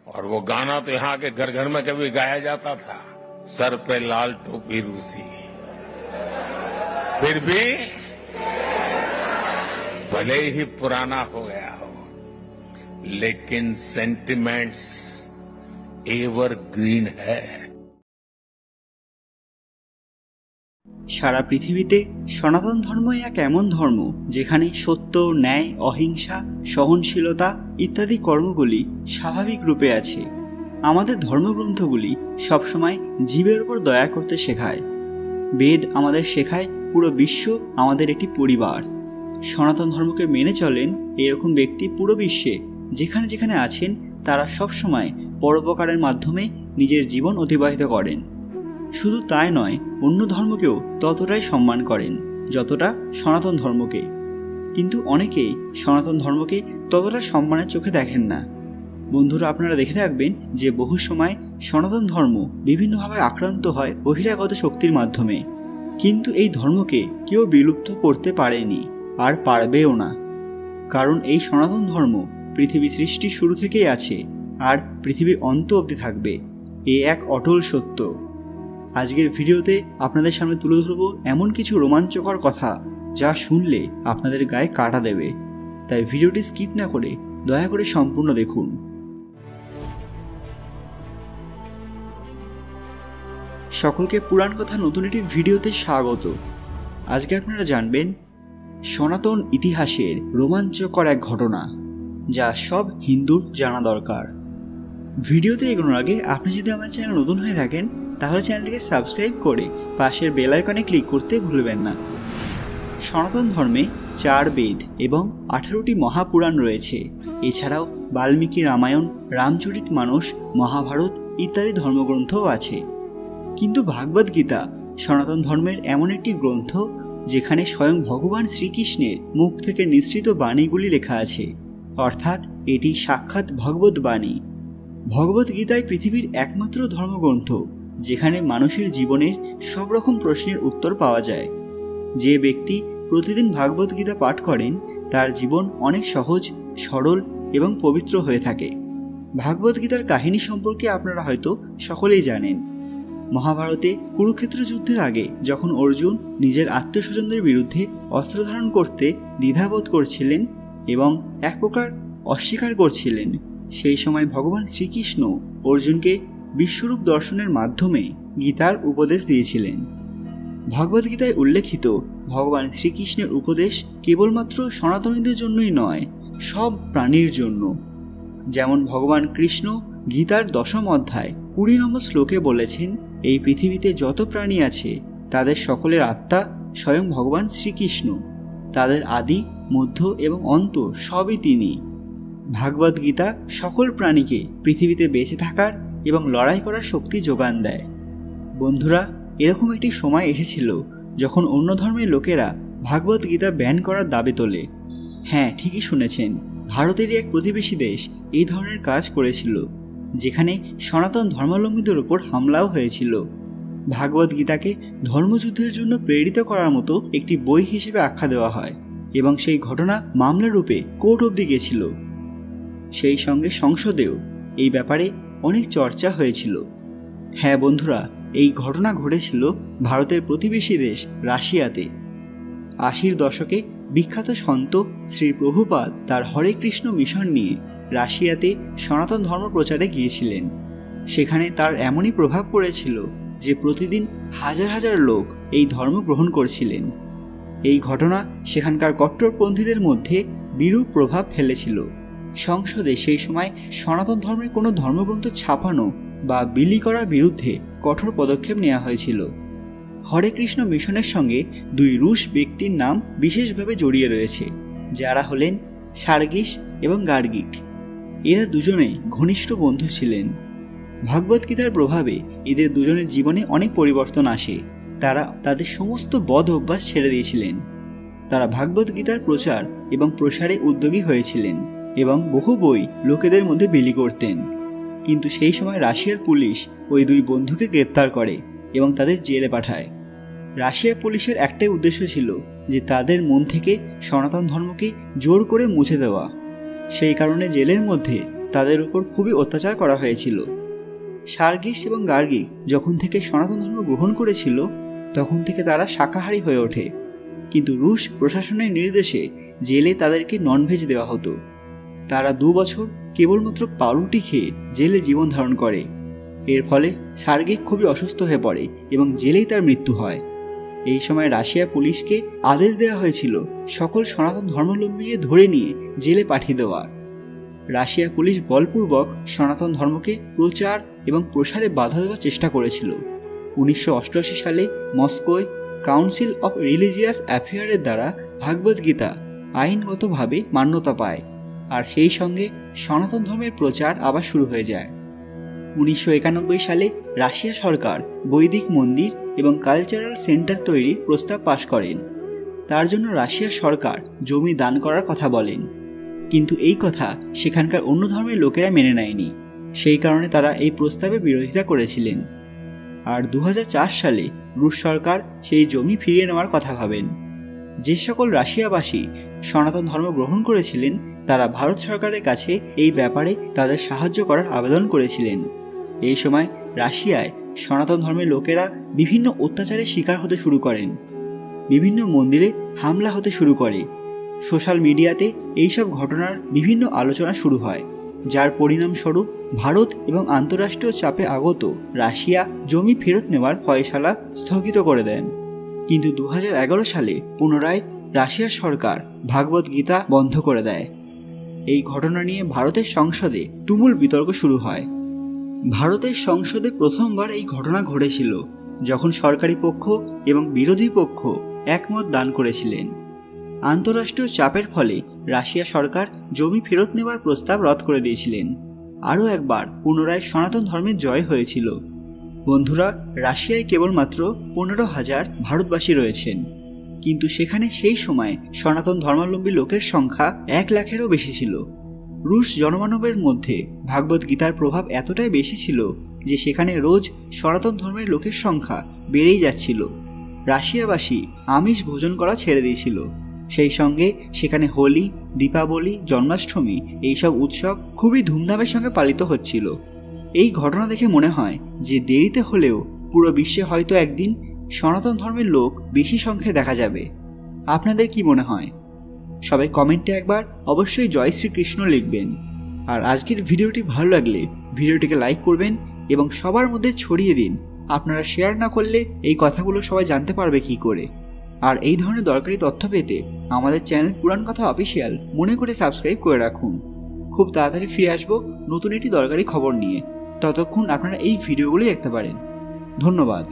और वो गाना तो यहाँ के घर घर में कभी गाया जाता था, सर पे लाल टोपी रूसी, फिर भी भले ही पुराना हो गया हो, लेकिन सेंटिमेंट्स एवरग्रीन है। সারা পৃথিবীতে সনাতন ধর্মই এক এমন ধর্ম যেখানে সত্য, ন্যায়, অহিংসা, সহনশীলতা ইত্যাদি কর্মগুলি স্বাভাবিক রূপে আছে। আমাদের ধর্মগ্রন্থগুলি সবসময় জীবের উপর দয়া করতে শেখায়। বেদ আমাদের শেখায় পুরো বিশ্ব আমাদের একটি পরিবার। সনাতন ধর্মকে মেনে চলেন এরকম ব্যক্তি পুরো বিশ্বে যেখানে যেখানে আছেন তারা সবসময় পরোপকারের মাধ্যমে নিজের জীবন অতিবাহিত করেন। শুধু তাই নয়, অন্য ধর্মকেও ততটাই সম্মান করেন যতটা সনাতন ধর্মকে। কিন্তু অনেকেই সনাতন ধর্মকে ততটা সম্মানের চোখে দেখেন না। বন্ধুরা, আপনারা দেখে থাকবেন যে বহু সময় সনাতন ধর্ম বিভিন্নভাবে আক্রান্ত হয় বহিরাগত শক্তির মাধ্যমে, কিন্তু এই ধর্মকে কেউ বিলুপ্ত করতে পারেনি আর পারবেও না। কারণ এই সনাতন ধর্ম পৃথিবী সৃষ্টি শুরু থেকেই আছে আর পৃথিবীর অন্ত অবধি থাকবে, এ এক অটল সত্য। আজকের ভিডিওতে আপনাদের সামনে তুলে ধরব এমন কিছু রোমাঞ্চকর কথা যা শুনলে আপনাদের গায়ে কাঁটা দেবে। তাই ভিডিওটি স্কিপ না করে দয়া করে সম্পূর্ণ দেখুন। সকলকে পুরাণ কথা নতুন একটি ভিডিওতে স্বাগত। আজকে আপনারা জানবেন সনাতন ইতিহাসের রোমাঞ্চকর এক ঘটনা যা সব হিন্দুর জানা দরকার। ভিডিওতে এগোনোর আগে আপনি যদি আমার চ্যানেল নতুন হয়ে থাকেন তাহলে চ্যানেলটিকে সাবস্ক্রাইব করে পাশের বেল আইকনে ক্লিক করতে ভুলবেন না। সনাতন ধর্মে 4 বেদ এবং 18টি মহাপুরাণ রয়েছে। এছাড়াও বাল্মীকি রামায়ণ, রামচরিতমানস, মহাভারত ইত্যাদি ধর্মগ্রন্থও আছে। কিন্তু ভাগবত গীতা সনাতন ধর্মের এমন একটি গ্রন্থ যেখানে স্বয়ং ভগবান শ্রীকৃষ্ণের মুখ থেকে নিঃসৃত বাণীগুলি লেখা আছে, অর্থাৎ এটি সাক্ষাৎ ভগবত বাণী। ভগবত গীতায় পৃথিবীর একমাত্র ধর্মগ্রন্থ যেখানে মানুষের জীবনের সব রকম প্রশ্নের উত্তর পাওয়া যায়। যে ব্যক্তি প্রতিদিন ভাগবত গীতা পাঠ করেন তার জীবন অনেক সহজ, সরল এবং পবিত্র হয়ে থাকে। ভাগবত গীতার কাহিনী সম্পর্কে আপনারা হয়তো সকলেই জানেন। মহাভারতে কুরুক্ষেত্র যুদ্ধের আগে যখন অর্জুন নিজের আত্মীয়স্বজনদের বিরুদ্ধে অস্ত্র ধারণ করতে দ্বিধাবোধ করছিলেন এবং এক প্রকার অস্বীকার করছিলেন, সেই সময় ভগবান শ্রীকৃষ্ণ অর্জুনকে বিশ্বরূপ দর্শনের মাধ্যমে গীতার উপদেশ দিয়েছিলেন। ভগবদ্গীতায় উল্লেখিত ভগবান শ্রীকৃষ্ণের উপদেশ কেবলমাত্র সনাতনীদের জন্যই নয়, সব প্রাণীর জন্য। যেমন ভগবান কৃষ্ণ গীতার 10ম অধ্যায় 20 নম্বর শ্লোকে বলেছেন, এই পৃথিবীতে যত প্রাণী আছে তাদের সকলের আত্মা স্বয়ং ভগবান শ্রীকৃষ্ণ, তাদের আদি, মধ্য এবং অন্ত সবই তিনি। ভাগবত গীতা সকল প্রাণীকে পৃথিবীতে বেঁচে থাকার এবং লড়াই করার শক্তি যোগান দেয়। বন্ধুরা, এরকম একটি সময় এসেছিল যখন অন্য ধর্মের লোকেরা ভাগবত গীতা ব্যান করার দাবি তোলে। হ্যাঁ, ঠিকই শুনেছেন, ভারতেরই এক প্রতিবেশী দেশ এই ধরনের কাজ করেছিল, যেখানে সনাতন ধর্মাবলম্বীদের উপর হামলাও হয়েছিল। ভাগবত গীতাকে ধর্মযুদ্ধের জন্য প্রেরিত করার মতো একটি বই হিসেবে আখ্যা দেওয়া হয় এবং সেই ঘটনা মামলা রূপে কোর্ট অবধি গিয়েছিল। সেই সঙ্গে সংসদেও এই ব্যাপারে অনেক চর্চা হয়েছিল। হ্যাঁ বন্ধুরা, এই ঘটনা ঘটেছিল ভারতের প্রতিবেশী দেশ রাশিয়াতে। 80-র দশকে বিখ্যাত সন্ত শ্রী প্রভুপাদ তার হরে কৃষ্ণ মিশন নিয়ে রাশিয়াতে সনাতন ধর্ম প্রচারে গিয়েছিলেন। সেখানে তার এমনই প্রভাব পড়েছিল যে প্রতিদিন হাজার হাজার লোক এই ধর্ম গ্রহণ করছিলেন। এই ঘটনা সেখানকার কট্টরপন্থীদের মধ্যে বিরূপ প্রভাব ফেলেছিল। সংসদে সেই সময় সনাতন ধর্মের কোনো ধর্মগ্রন্থ ছাপানো বা বিলি করার বিরুদ্ধে কঠোর পদক্ষেপ নেওয়া হয়েছিল। হরে কৃষ্ণ মিশনের সঙ্গে 2 রুশ ব্যক্তির নাম বিশেষভাবে জড়িয়ে রয়েছে, যারা হলেন সার্গিস এবং গার্গিক। এরা দুজনেই ঘনিষ্ঠ বন্ধু ছিলেন। ভগবদ্গীতার প্রভাবে এদের দুজনের জীবনে অনেক পরিবর্তন আসে। তারা তাদের সমস্ত বদ অভ্যাস ছেড়ে দিয়েছিলেন। তারা ভগবদ্গীতার প্রচার এবং প্রসারে উদ্যোগী হয়েছিলেন এবং বহু বই লোকেদের মধ্যে বিলি করতেন। কিন্তু সেই সময় রাশিয়ার পুলিশ ওই 2 বন্ধুকে গ্রেপ্তার করে এবং তাদের জেলে পাঠায়। রাশিয়া পুলিশের একটাই উদ্দেশ্য ছিল যে তাদের মন থেকে সনাতন ধর্মকে জোর করে মুছে দেওয়া। সেই কারণে জেলের মধ্যে তাদের উপর খুবই অত্যাচার করা হয়েছিল। সার্গিস এবং গার্গিক যখন থেকে সনাতন ধর্ম গ্রহণ করেছিল তখন থেকে তারা শাকাহারী হয়ে ওঠে, কিন্তু রুশ প্রশাসনের নির্দেশে জেলে তাদেরকে ননভেজ দেওয়া হতো। তারা 2 বছর কেবলমাত্র পাউরুটি খেয়ে জেলে জীবন ধারণ করে। এর ফলে সার্গিক খুবই অসুস্থ হয়ে পড়ে এবং জেলেই তার মৃত্যু হয়। এই সময় রাশিয়া পুলিশকে আদেশ দেওয়া হয়েছিল সকল সনাতন ধর্মাবলম্বীকে ধরে নিয়ে জেলে পাঠিয়ে দেওয়ার। রাশিয়া পুলিশ বলপূর্বক সনাতন ধর্মকে প্রচার এবং প্রসারে বাধা দেওয়ার চেষ্টা করেছিল। 1988 সালে মস্কোয় কাউন্সিল অফ রিলিজিয়াস অ্যাফেয়ারের দ্বারা ভাগবত গীতা আইনগতভাবে মান্যতা পায়, আর সেই সঙ্গে সনাতন ধর্মের প্রচার আবার শুরু হয়ে যায়। 1991 সালে রাশিয়া সরকার বৈদিক মন্দির এবং কালচারাল সেন্টার তৈরির প্রস্তাব পাশ করেন। তার জন্য রাশিয়া সরকার জমি দান করার কথা বলেন, কিন্তু এই কথা সেখানকার অন্য ধর্মের লোকেরা মেনে নেয়নি। সেই কারণে তারা এই প্রস্তাবে বিরোধিতা করেছিলেন। আর 2004 সালে রুশ সরকার সেই জমি ফিরিয়ে নেওয়ার কথা ভাবেন। যে সকল রাশিয়াবাসী সনাতন ধর্ম গ্রহণ করেছিলেন তারা ভারত সরকারের কাছে এই ব্যাপারে তাদের সাহায্য করার আবেদন করেছিলেন। এই সময় রাশিয়ায় সনাতন ধর্মের লোকেরা বিভিন্ন অত্যাচারের শিকার হতে শুরু করেন, বিভিন্ন মন্দিরে হামলা হতে শুরু করে। সোশ্যাল মিডিয়াতে এইসব ঘটনার বিভিন্ন আলোচনা শুরু হয়, যার পরিণামস্বরূপ ভারত এবং আন্তঃরাষ্ট্রীয় চাপে আগত রাশিয়া জমি ফেরত নেওয়ার ফয়সালা স্থগিত করে দেন। কিন্তু 2011 সালে পুনরায় রাশিয়া সরকার ভাগবত গীতা বন্ধ করে দেয়। এই ঘটনা নিয়ে ভারতের সংসদে তুমুল বিতর্ক শুরু হয়। ভারতের সংসদে প্রথমবার এই ঘটনা ঘটেছিল যখন সরকারি পক্ষ এবং বিরোধী পক্ষ একমত দান করেছিলেন। আন্তঃরাষ্ট্রীয় চাপের ফলে রাশিয়া সরকার জমি ফেরত নেওয়ার প্রস্তাব রদ করে দিয়েছিলেন। আরও একবার পুনরায় সনাতন ধর্মের জয় হয়েছিল। বন্ধুরা, রাশিয়ায় কেবলমাত্র 15,000 ভারতবাসী রয়েছেন, কিন্তু সেখানে সেই সময় সনাতন ধর্মাবলম্বী লোকের সংখ্যা 1 লাখেরও বেশি ছিল। রুশ জনমানবের মধ্যে ভাগবত গীতার প্রভাব এতটাই বেশি ছিল যে সেখানে রোজ সনাতন ধর্মের লোকের সংখ্যা বেড়েই যাচ্ছিল। রাশিয়াবাসী আমিষ ভোজন করা ছেড়ে দিয়েছিল। সেই সঙ্গে সেখানে হোলি, দীপাবলি, জন্মাষ্টমী এইসব উৎসব খুবই ধুমধামের সঙ্গে পালিত হচ্ছিল। এই ঘটনা দেখে মনে হয় যে দেরিতে হলেও পুরো বিশ্বে হয়তো একদিন সনাতন ধর্মের লোক বেশি সংখ্যায় দেখা যাবে। আপনাদের কি মনে হয়? সবাই কমেন্টে একবার অবশ্যই জয় শ্রীকৃষ্ণ লিখবেন। আর আজকের ভিডিওটি ভালো লাগলে ভিডিওটিকে লাইক করবেন এবং সবার মধ্যে ছড়িয়ে দিন। আপনারা শেয়ার না করলে এই কথাগুলো সবাই জানতে পারবে কি করে। আর এই ধরনের দরকারি তথ্য পেতে আমাদের চ্যানেল পুরাণ কথা অফিসিয়াল মনে করে সাবস্ক্রাইব করে রাখুন। খুব তাড়াতাড়ি ফিরে আসবো নতুন একটি দরকারি খবর নিয়ে। ততক্ষণ আপনারা এই ভিডিওগুলি দেখতে পারেন। ধন্যবাদ।